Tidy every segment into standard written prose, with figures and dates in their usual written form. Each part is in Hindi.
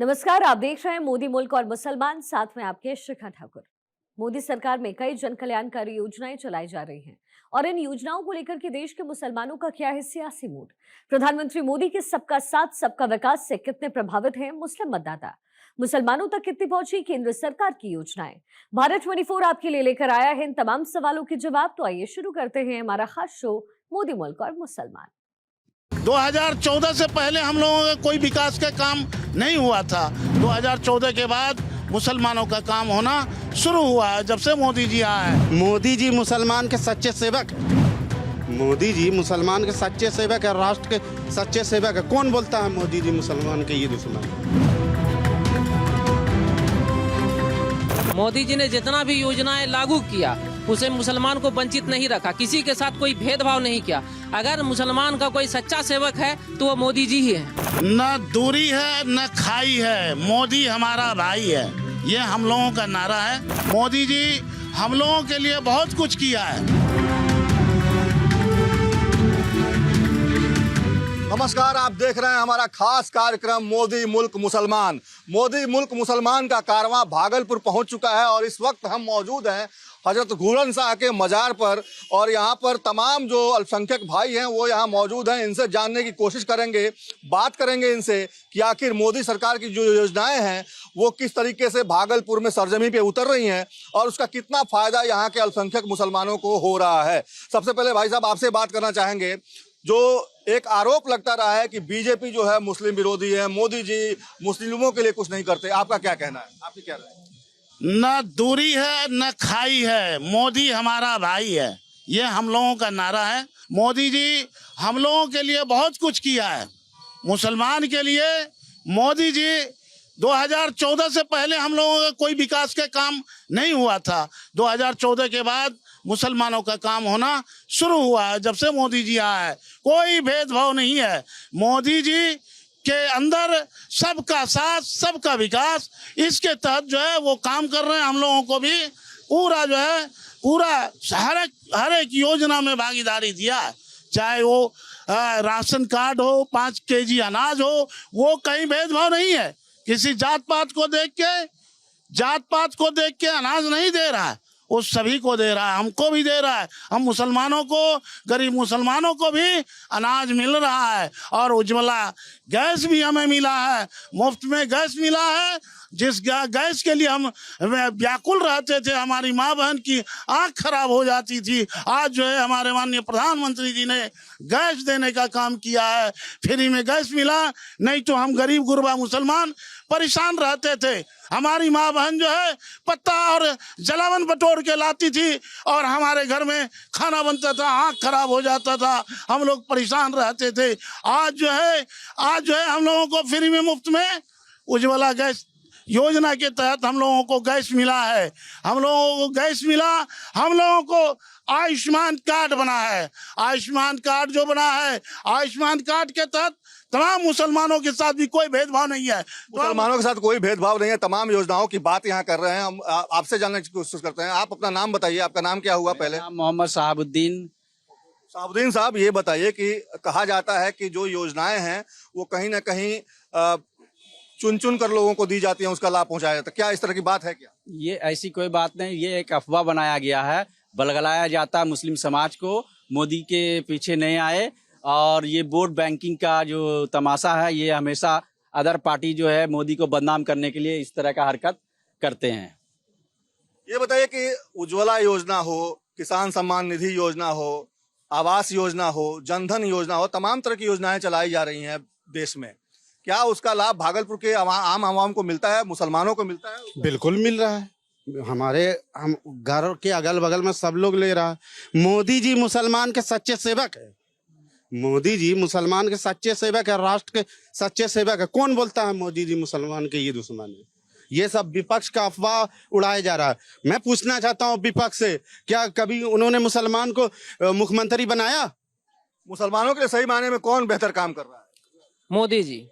नमस्कार, आप देख रहे हैं मोदी मुल्क और मुसलमान, साथ में आपके शिखा ठाकुर। मोदी सरकार में कई जन कल्याणकारी योजनाएं चलाई जा रही हैं और इन योजनाओं को लेकर के देश के मुसलमानों का क्या है सियासी मूड। प्रधानमंत्री मोदी के सबका साथ सबका विकास से कितने प्रभावित हैं मुस्लिम मतदाता, मुसलमानों तक कितनी पहुंची केंद्र सरकार की योजनाएं। भारत 24 आपके लिए लेकर आया है इन तमाम सवालों के जवाब। तो आइए शुरू करते हैं हमारा खास शो मोदी मुल्क और मुसलमान। 2014 से पहले हम लोगों का कोई विकास का काम नहीं हुआ था। 2014 के बाद मुसलमानों का काम होना शुरू हुआ है जब से मोदी जी आए हैं। मोदी जी मुसलमान के सच्चे सेवक, मोदी जी मुसलमान के सच्चे सेवक है, राष्ट्र के सच्चे सेवक है। कौन बोलता है मोदी जी मुसलमान के ये दुश्मन? मोदी जी ने जितना भी योजनाएं लागू किया उसे मुसलमान को वंचित नहीं रखा, किसी के साथ कोई भेदभाव नहीं किया। अगर मुसलमान का कोई सच्चा सेवक है तो वो मोदी जी ही है। न दूरी है न खाई है, मोदी हमारा भाई है, ये हम लोगों का नारा है। मोदी जी हम लोगों के लिए बहुत कुछ किया है। नमस्कार, आप देख रहे हैं हमारा खास कार्यक्रम मोदी मुल्क मुसलमान। मोदी मुल्क मुसलमान का कारवां भागलपुर पहुंच चुका है और इस वक्त हम मौजूद हैं हजरत घूरन शाह के मज़ार पर। और यहाँ पर तमाम जो अल्पसंख्यक भाई हैं वो यहाँ मौजूद हैं। इनसे जानने की कोशिश करेंगे, बात करेंगे इनसे कि आखिर मोदी सरकार की जो योजनाएं हैं वो किस तरीके से भागलपुर में सरजमी पे उतर रही हैं और उसका कितना फ़ायदा यहाँ के अल्पसंख्यक मुसलमानों को हो रहा है। सबसे पहले भाई साहब आपसे बात करना चाहेंगे, जो एक आरोप लगता रहा है कि बीजेपी जो है मुस्लिम विरोधी है, मोदी जी मुस्लिमों के लिए कुछ नहीं करते, आपका क्या कहना है? आपकी क्या राय है? न दूरी है न खाई है, मोदी हमारा भाई है, ये हम लोगों का नारा है। मोदी जी हम लोगों के लिए बहुत कुछ किया है। मुसलमान के लिए मोदी जी 2014 से पहले हम लोगों का कोई विकास का काम नहीं हुआ था। 2014 के बाद मुसलमानों का काम होना शुरू हुआ है जब से मोदी जी आए हैं। कोई भेदभाव नहीं है। मोदी जी के अंदर सबका साथ सबका विकास, इसके तहत जो है वो काम कर रहे हैं। हम लोगों को भी पूरा जो है पूरा हर एक योजना में भागीदारी दिया है, चाहे वो राशन कार्ड हो, 5 केजी अनाज हो, वो कहीं भेदभाव नहीं है। किसी जात पात को देख के अनाज नहीं दे रहा है, वो सभी को दे रहा है, हमको भी दे रहा है। हम मुसलमानों को, गरीब मुसलमानों को भी अनाज मिल रहा है। और उज्ज्वला गैस भी हमें मिला है, मुफ्त में गैस मिला है। जिस गैस के लिए हम व्याकुल रहते थे, हमारी माँ बहन की आँख खराब हो जाती थी, आज जो है हमारे माननीय प्रधानमंत्री जी ने गैस देने का काम किया है। फ्री में गैस मिला, नहीं तो हम गरीब गुरबा मुसलमान परेशान रहते थे। हमारी माँ बहन जो है पत्ता और जलावन बटोर के लाती थी और हमारे घर में खाना बनता था, आँख खराब हो जाता था, हम लोग परेशान रहते थे। आज जो है हम लोगों को फ्री में मुफ्त में उज्ज्वला गैस योजना के तहत हम लोगों को गैस मिला है। हम लोगों को गैस मिला, हम लोगों को आयुष्मान कार्ड बना है। आयुष्मान कार्ड जो बना है, आयुष्मान कार्ड के तहत तमाम मुसलमानों के साथ भी कोई भेदभाव नहीं है। मुसलमानों के साथ कोई भेदभाव नहीं है। तमाम योजनाओं की बात यहाँ कर रहे हैं। हम आपसे जानने की कोशिश करते हैं। आप अपना नाम बताइए, आपका नाम क्या हुआ पहले? मोहम्मद साहबुद्दीन साहब, ये बताइए कि कहा जाता है कि जो योजनाएं हैं वो कहीं ना कहीं चुन चुन कर लोगों को दी जाती हैं, उसका लाभ पहुंचाया जाता है, क्या इस तरह की बात है क्या? ये ऐसी कोई बात नहीं, ये एक अफवाह बनाया गया है, बलगलाया जाता है मुस्लिम समाज को। मोदी के पीछे नहीं आए और ये वोट बैंकिंग का जो तमाशा है, ये हमेशा अदर पार्टी जो है मोदी को बदनाम करने के लिए इस तरह का हरकत करते हैं। ये बताइए कि उज्ज्वला योजना हो, किसान सम्मान निधि योजना हो, आवास योजना हो, जनधन योजना हो, तमाम तरह की योजनाएं चलाई जा रही हैं देश में, क्या उसका लाभ भागलपुर के आम आवाम को मिलता है, मुसलमानों को मिलता है? बिल्कुल मिल रहा है। हम घर के अगल बगल में सब लोग ले रहा है। मोदी जी मुसलमान के सच्चे सेवक है, मोदी जी मुसलमान के सच्चे सेवक है, राष्ट्र के सच्चे सेवक है। कौन बोलता है मोदी जी मुसलमान के ये दुश्मन है? ये सब विपक्ष का अफवाह उड़ाया जा रहा है। मैं पूछना चाहता हूँ विपक्ष से, क्या कभी उन्होंने मुसलमान को मुख्यमंत्री बनाया? मुसलमानों के लिए सही मायने में कौन बेहतर काम कर रहा है? मोदी जी।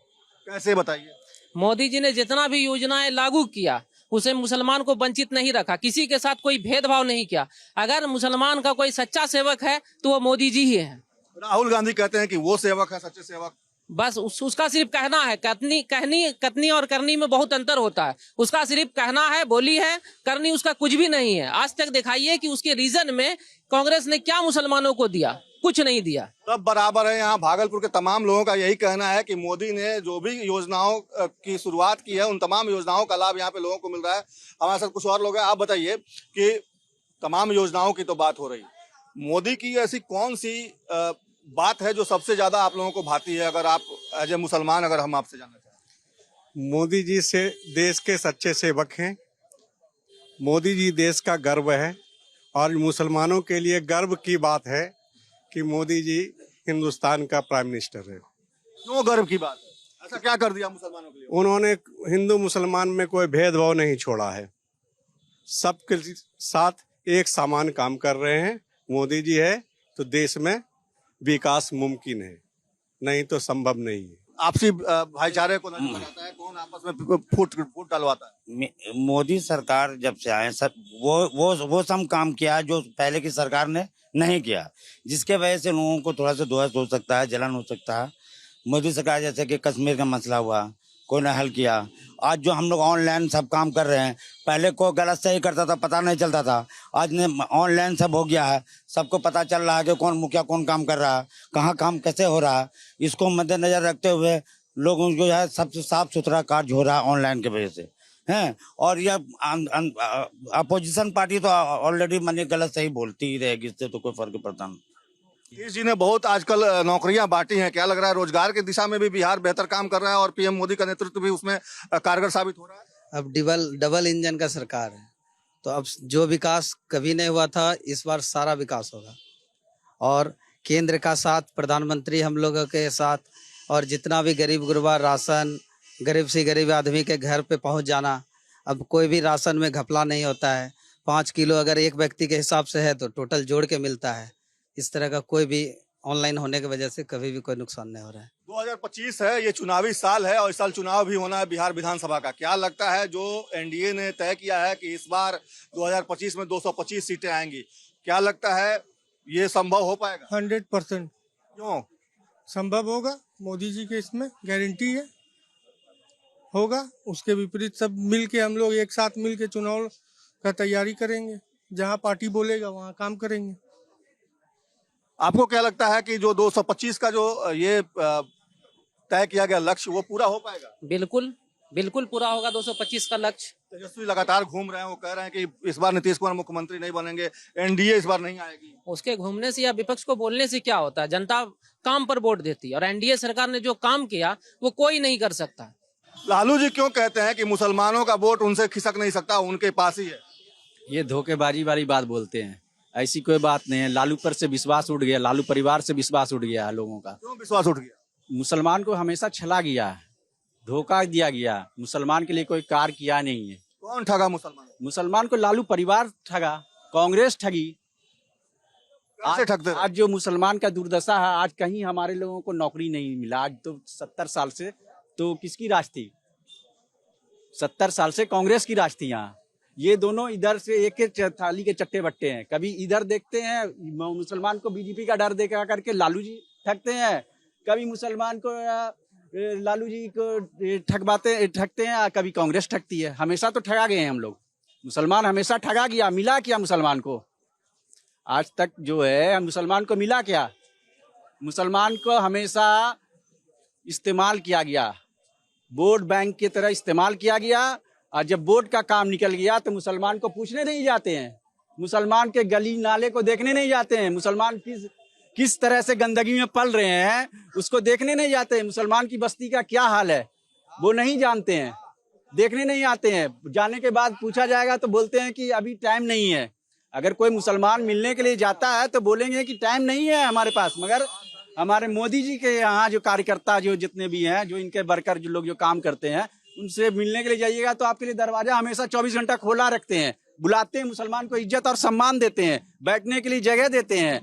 कैसे बताइए? मोदी जी ने जितना भी योजनाएं लागू किया उसे मुसलमान को वंचित नहीं रखा, किसी के साथ कोई भेदभाव नहीं किया। अगर मुसलमान का कोई सच्चा सेवक है तो वो मोदी जी ही है। राहुल गांधी कहते हैं कि वो सेवक है, सच्चे सेवक। बस उसका सिर्फ कहना है। कथनी और करनी में बहुत अंतर होता है। उसका सिर्फ कहना है, बोली है, करनी उसका कुछ भी नहीं है। आज तक दिखाइए कि उसके रीजन में कांग्रेस ने क्या मुसलमानों को दिया, कुछ नहीं दिया। सब बराबर है। यहाँ भागलपुर के तमाम लोगों का यही कहना है कि मोदी ने जो भी योजनाओं की शुरुआत की है, उन तमाम योजनाओं का लाभ यहाँ पे लोगों को मिल रहा है। हमारे साथ कुछ और लोग हैं। आप बताइए कि तमाम योजनाओं की तो बात हो रही, मोदी की ऐसी कौन सी बात है जो सबसे ज्यादा आप लोगों को भाती है? अगर आप एज ए मुसलमान, अगर हम आपसे जानना चाहें। मोदी जी से देश के सच्चे सेवक हैं। मोदी जी देश का गर्व है और मुसलमानों के लिए गर्व की बात है कि मोदी जी हिंदुस्तान का प्राइम मिनिस्टर है। क्यों गर्व की बात है? ऐसा क्या कर दिया मुसलमानों के लिए? उन्होंने हिंदू मुसलमान में कोई भेदभाव नहीं छोड़ा है। सबके साथ एक समान काम कर रहे हैं। मोदी जी है तो देश में विकास मुमकिन है, नहीं तो संभव नहीं है। आपसी भाईचारे को नजर लगाता है, कौन आपस में फूट डालवाता है? मोदी सरकार जब से आए सब वो सब काम किया है जो पहले की सरकार ने नहीं किया, जिसके वजह से लोगों को थोड़ा सा दोष हो सकता है, जलन हो सकता है। मोदी सरकार जैसे कि कश्मीर का मसला हुआ, कोई ने हल किया। आज जो हम लोग ऑनलाइन सब काम कर रहे हैं, पहले कोई गलत सही करता था, पता नहीं चलता था। आज ने ऑनलाइन सब हो गया है, सबको पता चल रहा है कि कौन मुखिया कौन काम कर रहा है, कहाँ काम कैसे हो रहा है। इसको मद्देनजर रखते हुए लोगों को जो है सबसे साफ सुथरा कार्य हो रहा है ऑनलाइन की वजह से हैं। और यह अपोजिशन पार्टी तो ऑलरेडी मानिए गलत सही बोलती ही रहेगी, इससे तो कोई फर्क पड़ता नहीं। नीतीश जी ने बहुत आजकल नौकरियां बांटी हैं। क्या लग रहा है, रोजगार की दिशा में भी बिहार बेहतर काम कर रहा है और पीएम मोदी का नेतृत्व भी उसमें कारगर साबित हो रहा है? अब डबल इंजन का सरकार है, तो अब जो विकास कभी नहीं हुआ था, इस बार सारा विकास होगा। और केंद्र का साथ, प्रधानमंत्री हम लोगों के साथ, और जितना भी गरीब गुरबा राशन, गरीब से गरीब आदमी के घर पे पहुंच जाना। अब कोई भी राशन में घपला नहीं होता है। 5 किलो अगर एक व्यक्ति के हिसाब से है तो टोटल जोड़ के मिलता है। इस तरह का कोई भी ऑनलाइन होने की वजह से कभी भी कोई नुकसान नहीं हो रहा है। 2025 है, ये चुनावी साल है और इस साल चुनाव भी होना है बिहार विधानसभा का। क्या लगता है जो एनडीए ने तय किया है कि इस बार 2025 में 225 सीटें आएंगी, क्या लगता है ये संभव हो पाएगा? 100% क्यों संभव होगा। मोदी जी के इसमें गारंटी है, होगा। उसके विपरीत सब मिल के, हम लोग एक साथ मिल के चुनाव का तैयारी करेंगे। जहां पार्टी बोलेगा वहां काम करेंगे। आपको क्या लगता है कि जो 225 का जो ये तय किया गया लक्ष्य, वो पूरा हो पाएगा? बिल्कुल बिल्कुल पूरा होगा 225 का लक्ष्य। तेजस्वी लगातार घूम रहे हैं, वो कह रहे हैं कि इस बार नीतीश कुमार मुख्यमंत्री नहीं बनेंगे, एनडीए इस बार नहीं आएगी। उसके घूमने से या विपक्ष को बोलने से क्या होता है? जनता काम पर वोट देती है और एनडीए सरकार ने जो काम किया वो कोई नहीं कर सकता। लालू जी क्यों कहते हैं कि मुसलमानों का वोट उनसे खिसक नहीं सकता, उनके पास ही है? ये धोखेबाजी वाली बात बोलते हैं, ऐसी कोई बात नहीं है। लालू पर से विश्वास उठ गया, लालू परिवार से विश्वास उठ गया है लोगों का। क्यों विश्वास उठ गया? मुसलमान को हमेशा छला गया है, धोखा दिया गया। मुसलमान के लिए कोई कार्य किया नहीं है। कौन ठगा मुसलमान? मुसलमान को लालू परिवार ठगा, कांग्रेस ठगी। कैसे ठगते रहे? आज जो मुसलमान का दुर्दशा है, आज कहीं हमारे लोगों को नौकरी नहीं मिला। आज तो 70 साल से तो किसकी राज थी? 70 साल से कांग्रेस की राज थी यहाँ। ये दोनों इधर से एक थाली के चट्टे बट्टे हैं। कभी इधर देखते हैं मुसलमान को बीजेपी का डर देखा करके लालू जी ठगते हैं, कभी मुसलमान को लालू जी को ठगते हैं, कभी कांग्रेस ठगती है। हमेशा तो ठगा गए हैं हम लोग। मुसलमान हमेशा ठगा गया। मिला क्या मुसलमान को? आज तक जो है मुसलमान को मिला क्या? मुसलमान को हमेशा इस्तेमाल किया गया, वोट बैंक की तरह इस्तेमाल किया गया। और जब वोट का काम निकल गया तो मुसलमान को पूछने नहीं जाते हैं, मुसलमान के गली नाले को देखने नहीं जाते हैं, मुसलमान किस तरह से गंदगी में पल रहे हैं उसको देखने नहीं जाते हैं। मुसलमान की बस्ती का क्या हाल है वो नहीं जानते हैं, देखने नहीं आते हैं। जाने के बाद पूछा जाएगा तो बोलते हैं कि अभी टाइम नहीं है। अगर कोई मुसलमान मिलने के लिए जाता है तो बोलेंगे कि टाइम नहीं है हमारे पास। मगर हमारे मोदी जी के यहाँ जो कार्यकर्ता जो जितने भी हैं, जो इनके वर्कर जो लोग जो काम करते हैं, उनसे मिलने के लिए जाइएगा तो आपके लिए दरवाजा हमेशा 24 घंटा खोला रखते हैं। बुलाते हैं, मुसलमान को इज्जत और सम्मान देते हैं, बैठने के लिए जगह देते हैं।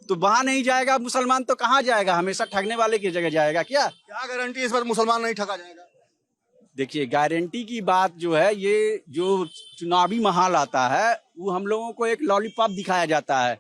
तो वहां नहीं जाएगा मुसलमान तो कहाँ जाएगा? हमेशा ठगने वाले की जगह जाएगा। क्या गारंटी इस बार मुसलमान नहीं ठगा जाएगा? देखिए, गारंटी की बात जो है, ये जो चुनावी माहौल आता है वो हम लोगों को एक लॉलीपॉप दिखाया जाता है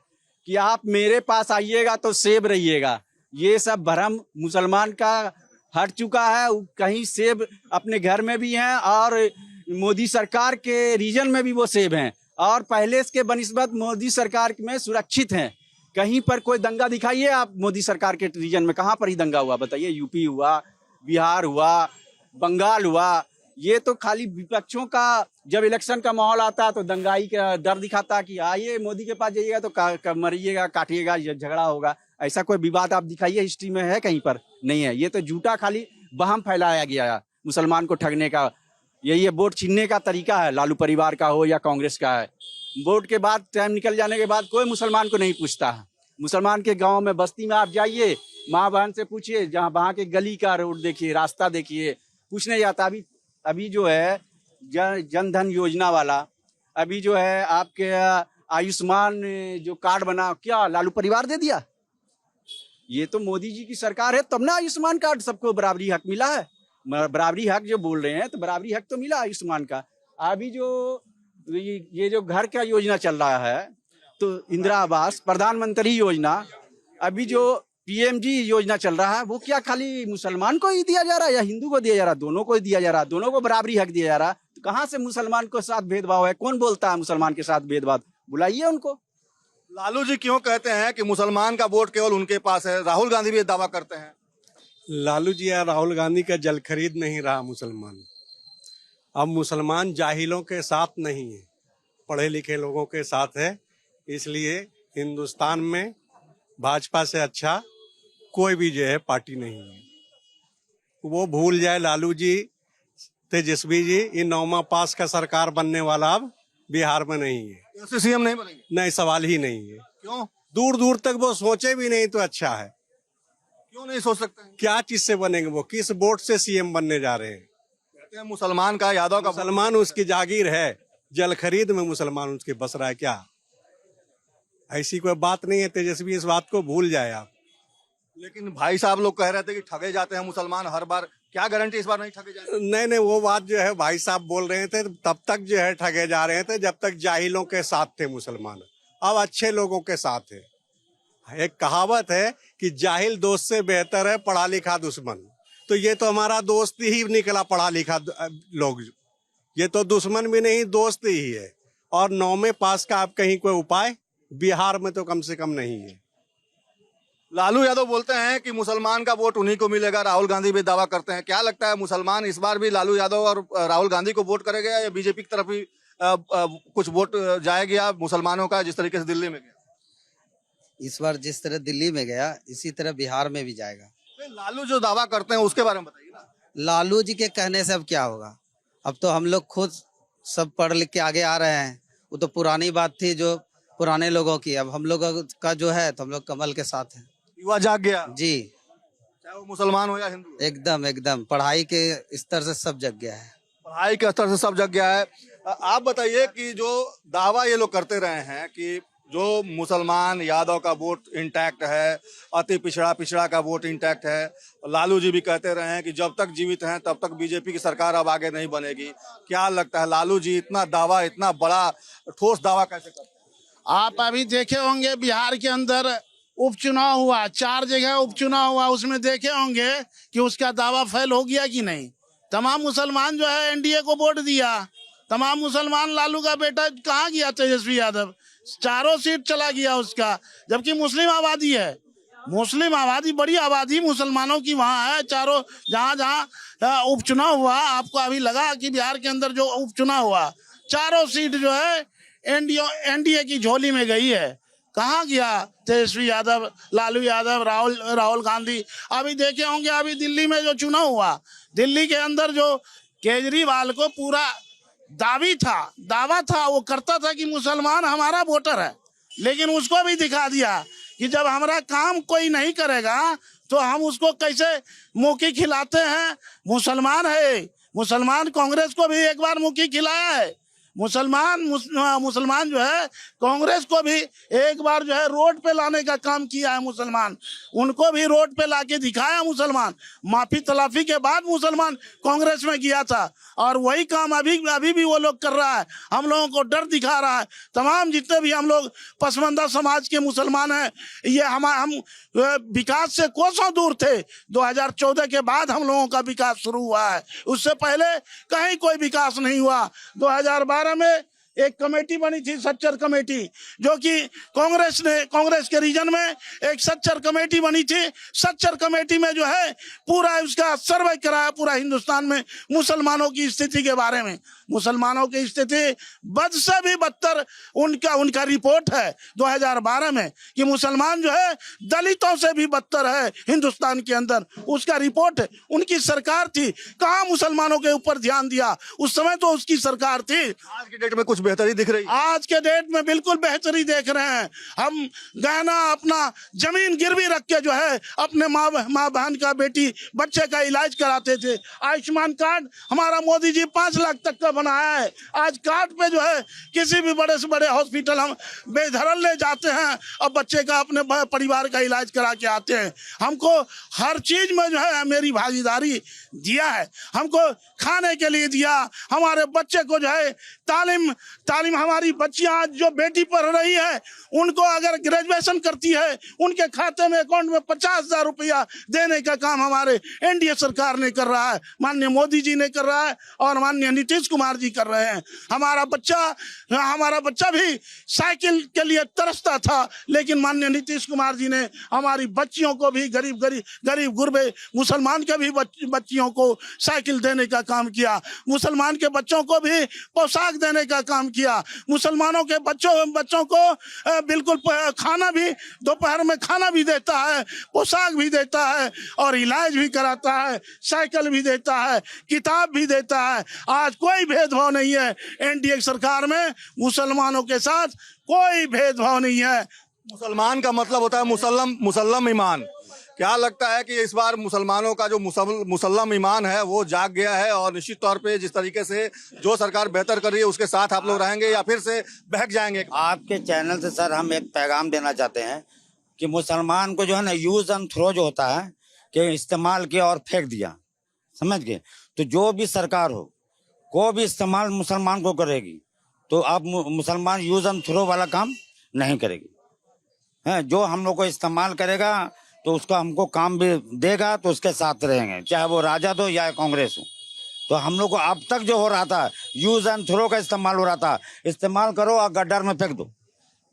कि आप मेरे पास आइएगा तो सेब रहिएगा। ये सब भ्रम मुसलमान का हट चुका है। कहीं सेब अपने घर में भी हैं और मोदी सरकार के रीजन में भी वो सेब हैं, और पहले के बनिस्बत मोदी सरकार में सुरक्षित हैं। कहीं पर कोई दंगा दिखाइए आप मोदी सरकार के रीजन में, कहाँ पर ही दंगा हुआ बताइए? यूपी हुआ, बिहार हुआ, बंगाल हुआ। ये तो खाली विपक्षों का जब इलेक्शन का माहौल आता है तो दंगाई का डर दिखाता कि आइए मोदी के पास जाइएगा तो मरिएगा, काटिएगा, झगड़ा होगा। ऐसा कोई विवाद आप दिखाइए हिस्ट्री में है कहीं पर? नहीं है। ये तो झूठा खाली वहम फैलाया गया है मुसलमान को ठगने का। यही है, वोट छीनने का तरीका है, लालू परिवार का हो या कांग्रेस का है। वोट के बाद टाइम निकल जाने के बाद कोई मुसलमान को नहीं पूछता है। मुसलमान के गांव में, बस्ती में आप जाइए, माँ बहन से पूछिए, जहाँ वहाँ के गली का रोड देखिए, रास्ता देखिए, कुछ नहीं जाता। अभी जो है जन धन योजना वाला, अभी जो है आपके आयुष्मान जो कार्ड बना, क्या लालू परिवार दे दिया? ये तो मोदी जी की सरकार है, तब ना आयुष्मान कार्ड सबको बराबरी हक मिला है। बराबरी हक जो बोल रहे हैं तो बराबरी हक तो मिला आयुष्मान का। अभी जो ये जो घर का योजना चल रहा है, तो इंदिरा आवास, प्रधानमंत्री योजना, अभी जो पीएमजी योजना चल रहा है, वो क्या खाली मुसलमान को ही दिया जा रहा है या हिंदू को दिया जा रहा है? दोनों को दिया जा रहा है, दोनों को बराबरी हक दिया जा रहा है। तो कहाँ से मुसलमान के साथ भेदभाव है? कौन बोलता है मुसलमान के साथ भेदभाव? बुलाइए उनको। लालू जी क्यों कहते हैं कि मुसलमान का वोट केवल उनके पास है? राहुल गांधी भी ये दावा करते हैं। लालू जी या राहुल गांधी का जल खरीद नहीं रहा मुसलमान। अब मुसलमान जाहिलों के साथ नहीं है, पढ़े लिखे लोगों के साथ है। इसलिए हिंदुस्तान में भाजपा से अच्छा कोई भी जो है पार्टी नहीं है। वो भूल जाए लालू जी, तेजस्वी जी, ये 9वां पास का सरकार बनने वाला अब बिहार में नहीं है। ऐसे सीएम नहीं बनेंगे? नहीं, सवाल ही नहीं है। क्यों? दूर दूर तक वो सोचे भी नहीं तो अच्छा है। क्यों नहीं सोच सकते? क्या चीज से बनेंगे? वो किस वोट से सीएम बनने जा रहे हैं? कहते हैं मुसलमान का, यादव का। मुसलमान उसकी जागीर है, जल खरीद में मुसलमान उसके बस रहा है क्या? ऐसी कोई बात नहीं है। तेजस्वी इस बात को भूल जाए आप। लेकिन भाई साहब लोग कह रहे थे कि ठगे जाते हैं मुसलमान हर बार। क्या गारंटी इस बार नहीं ठगे जाएंगे? नहीं, वो बात जो है भाई साहब बोल रहे थे, तब तक जो है ठगे जा रहे थे जब तक जाहिलों के साथ थे मुसलमान। अब अच्छे लोगों के साथ है। एक कहावत है कि जाहिल दोस्त से बेहतर है पढ़ा लिखा दुश्मन। तो ये तो हमारा दोस्त ही निकला, पढ़ा लिखा लोग। ये तो दुश्मन भी नहीं, दोस्त ही है। और 9वें पास का आप कहीं कोई उपाय बिहार में तो कम से कम नहीं है। लालू यादव बोलते हैं कि मुसलमान का वोट उन्हीं को मिलेगा। राहुल गांधी भी दावा करते हैं। क्या लगता है, मुसलमान इस बार भी लालू यादव और राहुल गांधी को वोट करेगा या बीजेपी की तरफ ही कुछ वोट जाएगा मुसलमानों का, जिस तरीके से दिल्ली में गया? इस बार जिस तरह दिल्ली में गया, इसी तरह बिहार में भी जाएगा। लालू जो दावा करते हैं उसके बारे में बताइए ना। लालू जी के कहने से अब क्या होगा? अब तो हम लोग खुद सब पढ़ लिख के आगे आ रहे हैं। वो तो पुरानी बात थी जो पुराने लोगों की। अब हम लोग का जो है तो हम लोग कमल के साथ हैं। युवा जाग गया जी, चाहे वो मुसलमान हो या हिंदू। एकदम एकदम पढ़ाई के स्तर से सब जग गया है। पढ़ाई के स्तर से सब जग गया है। आप बताइए कि जो दावा ये लोग करते रहे हैं कि जो मुसलमान यादव का वोट इंटैक्ट है, अति पिछड़ा का वोट इंटैक्ट है। लालू जी भी कहते रहे हैं कि जब तक जीवित हैं तब तक बीजेपी की सरकार अब आगे नहीं बनेगी। क्या लगता है लालू जी इतना दावा, इतना बड़ा ठोस दावा कैसे करते हैं? आप अभी देखे होंगे बिहार के अंदर उपचुनाव हुआ, 4 जगह उपचुनाव हुआ, उसमें देखे होंगे कि उसका दावा फेल हो गया कि नहीं। तमाम मुसलमान जो है एनडीए को वोट दिया। तमाम मुसलमान लालू का बेटा कहाँ गया तेजस्वी यादव, 4 सीट चला गया उसका। जबकि मुस्लिम आबादी है, मुस्लिम आबादी, बड़ी आबादी मुसलमानों की वहाँ है। चारों जहाँ उपचुनाव हुआ, आपको अभी लगा कि बिहार के अंदर जो उपचुनाव हुआ 4 सीट जो है एनडीए की झोली में गई है। कहाँ गया तेजस्वी यादव, लालू यादव, राहुल गांधी? अभी देखे होंगे अभी दिल्ली में जो चुनाव हुआ, दिल्ली के अंदर जो केजरीवाल को पूरा दावा था, वो करता था कि मुसलमान हमारा वोटर है, लेकिन उसको भी दिखा दिया कि जब हमारा काम कोई नहीं करेगा तो हम उसको कैसे मुक्की खिलाते हैं। मुसलमान है, मुसलमान कांग्रेस को भी एक बार मुक्की खिलाया है, मुसलमान जो है कांग्रेस को भी एक बार जो है रोड पे लाने का काम किया है मुसलमान, उनको भी रोड पे लाके दिखाया मुसलमान। माफी तलाफी के बाद मुसलमान कांग्रेस में गया था और वही काम अभी भी वो लोग कर रहा है। हम लोगों को डर दिखा रहा है। तमाम जितने भी हम लोग पसमानदा समाज के मुसलमान हैं, ये हम विकास से कोसों दूर थे। 2014 के बाद हम लोगों का विकास शुरू हुआ है, उससे पहले कहीं कोई विकास नहीं हुआ। 2012 में एक कमेटी बनी थी, सच्चर कमेटी, जो कि कांग्रेस के रीजन में एक सच्चर कमेटी बनी थी। सच्चर कमेटी में जो है पूरा उसका सर्वे कराया पूरा हिंदुस्तान में मुसलमानों की स्थिति के बारे में। मुसलमानों की स्थिति बद से भी बदतर उनका रिपोर्ट है 2012 में कि मुसलमान जो है दलितों से भी बदतर है हिंदुस्तान के अंदर, उसका रिपोर्ट है। उनकी सरकार थी, कहाँ मुसलमानों के ऊपर ध्यान दिया? उस समय तो उसकी सरकार थी। आज की डेट में कुछ बेहतरी दिख रही है? आज के डेट में बिल्कुल बेहतरी देख रहे हैं। हम गहना अपना जमीन गिरवी रख के जो है अपने माँ बहन का बेटी बच्चे का इलाज कराते थे। आयुष्मान कार्ड हमारा मोदी जी 5 लाख तक का बनाया है। आज कार्ड पे जो है किसी भी बड़े से बड़े हॉस्पिटल हम बेधड़क ले जाते हैं और बच्चे का अपने परिवार का इलाज करा के आते हैं। हमको हर चीज में जो है मेरी भागीदारी दिया है, हमको खाने के लिए दिया, हमारे बच्चे को जो है तालीम हमारी बच्चियां आज जो बेटी पढ़ रही है उनको अगर ग्रेजुएशन करती है उनके खाते में अकाउंट में 50,000 रुपया देने का काम हमारे एनडीए सरकार ने कर रहा है, माननीय मोदी जी ने कर रहा है और माननीय नीतीश कुमार जी कर रहे हैं। हमारा बच्चा भी साइकिल के लिए तरसता था, लेकिन माननीय नीतीश कुमार जी ने हमारी बच्चियों को भी गरीब गुरबे मुसलमान के भी बच्चियों को साइकिल देने का काम किया, मुसलमान के बच्चों को भी पोशाक देने का काम किया, मुसलमानों के बच्चों को बिल्कुल खाना भी दोपहर में खाना भी देता है, पोशाक भी देता है और इलाज भी कराता है, साइकिल भी देता है, किताब भी देता है। आज कोई भेदभाव नहीं है एनडीए सरकार में, मुसलमानों के साथ कोई भेदभाव नहीं है। मुसलमान का मतलब होता है मुसल्लम ईमान। क्या लगता है कि इस बार मुसलमानों का जो मुसल्लम ईमान है वो जाग गया है और निश्चित तौर पे जिस तरीके से जो सरकार बेहतर कर रही है उसके साथ आप लोग रहेंगे या फिर से बहक जाएंगे? आपके चैनल से सर हम एक पैगाम देना चाहते हैं कि मुसलमान को जो है ना यूज एंड थ्रो जो होता है कि इस्तेमाल किया और फेंक दिया, समझ गए? तो जो भी सरकार हो को भी इस्तेमाल मुसलमान को करेगी तो अब मुसलमान यूज एंड थ्रो वाला काम नहीं करेगी है। जो हम लोग को इस्तेमाल करेगा तो उसका हमको काम भी देगा तो उसके साथ रहेंगे, चाहे वो राजद हो या कांग्रेस हो। तो हम लोग को अब तक जो हो रहा था यूज एंड थ्रो का इस्तेमाल हो रहा था, इस्तेमाल करो और गड्ढर में फेंक दो।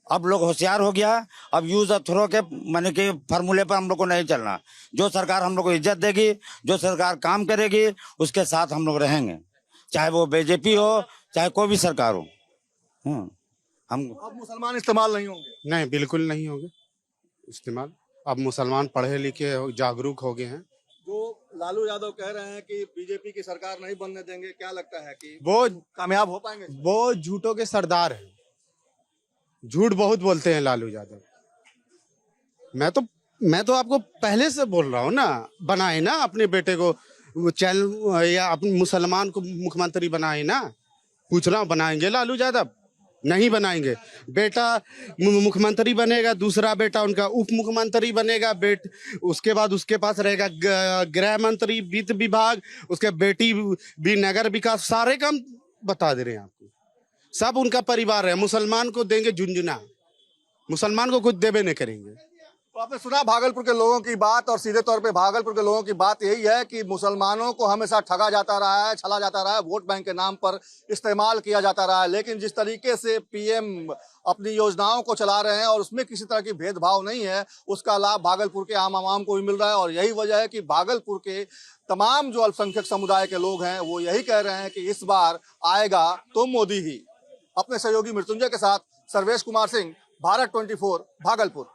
अब लोग होशियार हो गया, अब यूज और थ्रो के माने के फार्मूले पर हम लोग को नहीं चलना। जो सरकार हम लोग को इज्जत देगी, जो सरकार काम करेगी उसके साथ हम लोग रहेंगे, चाहे वो बीजेपी हो चाहे कोई भी सरकार हो। हम अब मुसलमान इस्तेमाल नहीं होंगे? नहीं, बिल्कुल नहीं होंगे इस्तेमाल। अब मुसलमान पढ़े लिखे जागरूक हो गए हैं। जो लालू यादव कह रहे हैं कि बीजेपी की सरकार नहीं बनने देंगे, क्या लगता है कि वो कामयाब हो पाएंगे? वो झूठों के सरदार हैं, झूठ बहुत बोलते हैं लालू यादव। मैं तो आपको पहले से बोल रहा हूँ ना, बनाए ना अपने बेटे को चैनल या अपने मुसलमान को मुख्यमंत्री बनाए ना। पूछ रहा हूँ, बनाएंगे लालू यादव? नहीं बनाएंगे। बेटा मुख्यमंत्री बनेगा, दूसरा बेटा उनका उप मुख्यमंत्री बनेगा, उसके बाद उसके पास रहेगा गृह मंत्री, वित्त विभाग, उसके बेटी भी नगर विकास, सारे काम बता दे रहे हैं आपको। सब उनका परिवार है। मुसलमान को देंगे झुंझुना, मुसलमान को कुछ देवे नहीं करेंगे। तो आपने सुना भागलपुर के लोगों की बात, और सीधे तौर पे भागलपुर के लोगों की बात यही है कि मुसलमानों को हमेशा ठगा जाता रहा है, छला जाता रहा है, वोट बैंक के नाम पर इस्तेमाल किया जाता रहा है। लेकिन जिस तरीके से पीएम अपनी योजनाओं को चला रहे हैं और उसमें किसी तरह की भेदभाव नहीं है, उसका लाभ भागलपुर के आम आवाम को भी मिल रहा है। और यही वजह है कि भागलपुर के तमाम जो अल्पसंख्यक समुदाय के लोग हैं वो यही कह रहे हैं कि इस बार आएगा तो मोदी ही। अपने सहयोगी मृत्युंजय के साथ सर्वेश कुमार सिंह, भारत 24, भागलपुर।